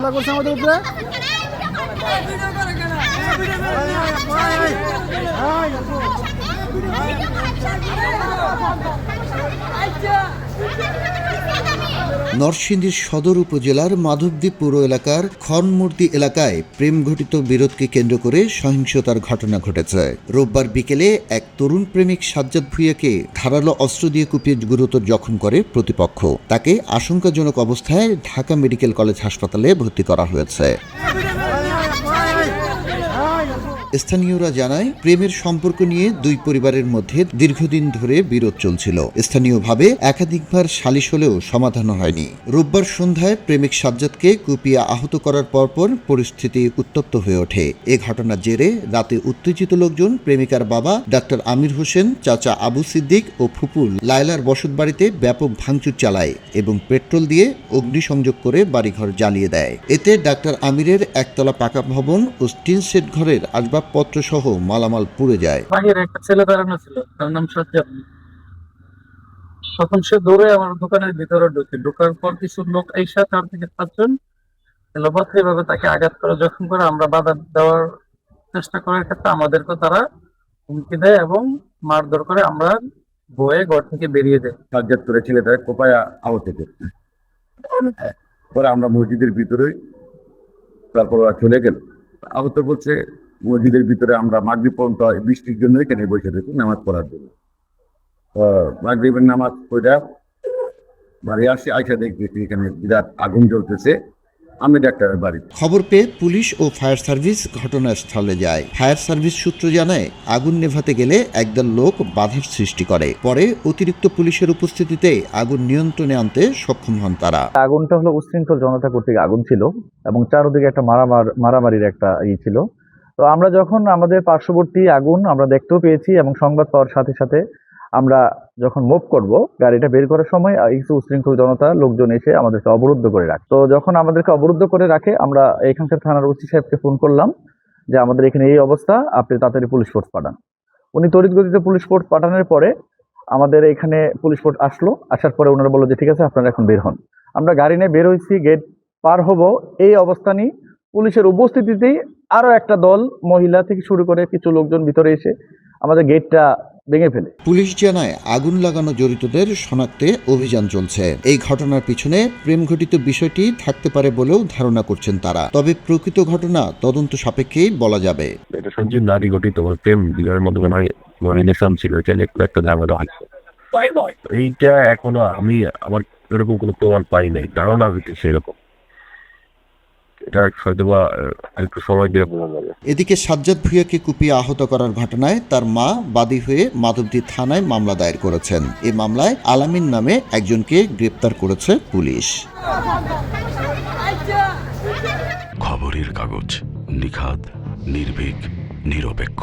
করছে আমাদের উপরে। নরসিংদীর সদর উপজেলার মাধবদী পৌর এলাকার খনমূর্তি এলাকায় প্রেম ঘটিত বিরোধকে কেন্দ্র করে সহিংসতার ঘটনা ঘটেছে। রোববার বিকেলে এক তরুণ প্রেমিক সাজ্জাদ ভূঁইয়াকে ধারালো অস্ত্র দিয়ে কুপিয়ে গুরুতর জখম করে প্রতিপক্ষ। তাকে আশঙ্কাজনক অবস্থায় ঢাকা মেডিকেল কলেজ হাসপাতালে ভর্তি করা হয়েছে। স্থানীয়রা জানায়, প্রেমের সম্পর্ক নিয়ে দুই পরিবারের মধ্যে দীর্ঘদিন ধরে বিরোধ চলছিল। স্থানীয়ভাবে একাধিকবার সালিশ হলেও সমাধান হয়নি। রোববার সন্ধ্যায় প্রেমিক সাজ্জাদকে কুপিয়ে আহত করার পরপর পরিস্থিতি উত্তপ্ত হয়ে ওঠে। এ ঘটনার জেরে রাতে উত্তেজিত লোকজন প্রেমিকার বাবা ডাক্তার আমির হোসেন, চাচা আবু সিদ্দিক ও ফুপু লায়লার বসতবাড়িতে ব্যাপক ভাঙচুর চালায় এবং পেট্রোল দিয়ে অগ্নিসংযোগ করে বাড়িঘর জ্বালিয়ে দেয়। এতে ডাক্তার আমিরের একতলা পাকা ভবন ও টিন সেট ঘরের আসবাবপত্র সহ মালামাল পুড়ে যায়। বাইরে একটা ছেলে দাঁড়ানো ছিল, তার নাম সাজ্জাদ। তখন সে দৌড়ে আমার দোকানের ভিতরে ঢোকার পর কিছু লোক এসে 4 থেকে 5 জন এভাবে তাকে আঘাত করে জখম করে। আমরা বাধা দেওয়ার চেষ্টা করার ক্ষেত্রে আমাদেরকে তারা হুমকি দেয় এবং মারধর করে। আমরা ভয়ে ঘর থেকে বেরিয়ে যাই। সাজ্জাদ করে ছেলেটা কোপায় আহত করছে। পরে আমরা মসজিদের ভিতরে, তারপর ওরা চলে গেল। আহত বলছে মসজিদের ভিতরে আমরা মাগরিব পর্যন্ত বৃষ্টির জন্য এখানে বসে থাকি নামাজ পড়ার জন্য। মাগরিবের নামাজ পড়া বাড়ি আসি, আইসা দেখতেছি এখানে বিরাট আগুন জ্বলতেছে। আমি ডাক্তারের বাড়ি। খবর পেয়ে পুলিশ ও ফায়ার সার্ভিস ঘটনাস্থলে যায়। ফায়ার সার্ভিস সূত্র জানায়, আগুন নেভাতে গেলে একদল লোক বাধার সৃষ্টি করে। পরে অতিরিক্ত পুলিশের উপস্থিতিতে আগুন নিয়ন্ত্রণে আনতে সক্ষম হন তারা। আগুনটা হলো উচ্ছৃঙ্খল জনতা কর্তৃক আগুন ছিল এবং চারদিকে একটা মারামারির একটা ছিল। তো আমরা যখন আমাদের পার্শ্ববর্তী আগুন আমরা দেখতেও পেয়েছি এবং সংবাদ পাওয়ার সাথে সাথে আমরা যখন মুভ করব, গাড়িটা বের করার সময় কিছু উচ্ছৃঙ্খল জনতা লোকজন এসে আমাদেরকে অবরুদ্ধ করে রাখে। তো যখন আমাদেরকে অবরুদ্ধ করে রাখে, আমরা এখানকার থানার ওসি সাহেবকে ফোন করলাম যে আমাদের এখানে এই অবস্থা, আপনি তাড়াতাড়ি পুলিশ ফোর্স পাঠান। উনি তড়িৎ গতিতে পুলিশ ফোর্স পাঠানোর পরে আমাদের এখানে পুলিশ ফোর্স আসলো। আসার পরে ওনারা বললো যে ঠিক আছে, আপনারা এখন বের হন। আমরা গাড়ি নিয়ে বের হয়েছি, গেট পার হব, এই অবস্থানই পুলিশের উপস্থিতিতেই আরো একটা দল মহিলা থেকে শুরু করে কিছু লোকজন ভিতরে এসে আমাদের গেটটা ভেঙে ফেলে। পুলিশ জানায়, আগুন লাগানো জড়িতদের শনাক্তে অভিযান চলছে। এই ঘটনার পিছনে প্রেম ঘটিত বিষয়টি থাকতে পারে বলেও ধারণা করছেন তারা। তবে প্রকৃত ঘটনা তদন্ত সাপেক্ষেই বলা যাবে। এটা সঞ্জীব নারী গঠিত প্রেম বিবাহের মধ্যে রিলেশন ছিল, এটা একটু একটা ঝামেলা আছে। এইটা এখনো আমি আমার এরকম কোনো প্রমাণ পাই নাই, ধারণা হইতেছে এরকম। এটা হয়তো বা একটু সময় দিয়ে বোঝা যাবে। এদিকে সাজ্জাদ ভূঁইয়াকে কুপিয়ে আহত করার ঘটনায় তার মা বাদী হয়ে মাধবদী থানায় মামলা দায়ের করেছেন। এই মামলায় আলামিন নামে একজনকে গ্রেপ্তার করেছে পুলিশ। খবরের কাগজ, নিখাদ, নির্ভীক, নিরপেক্ষ।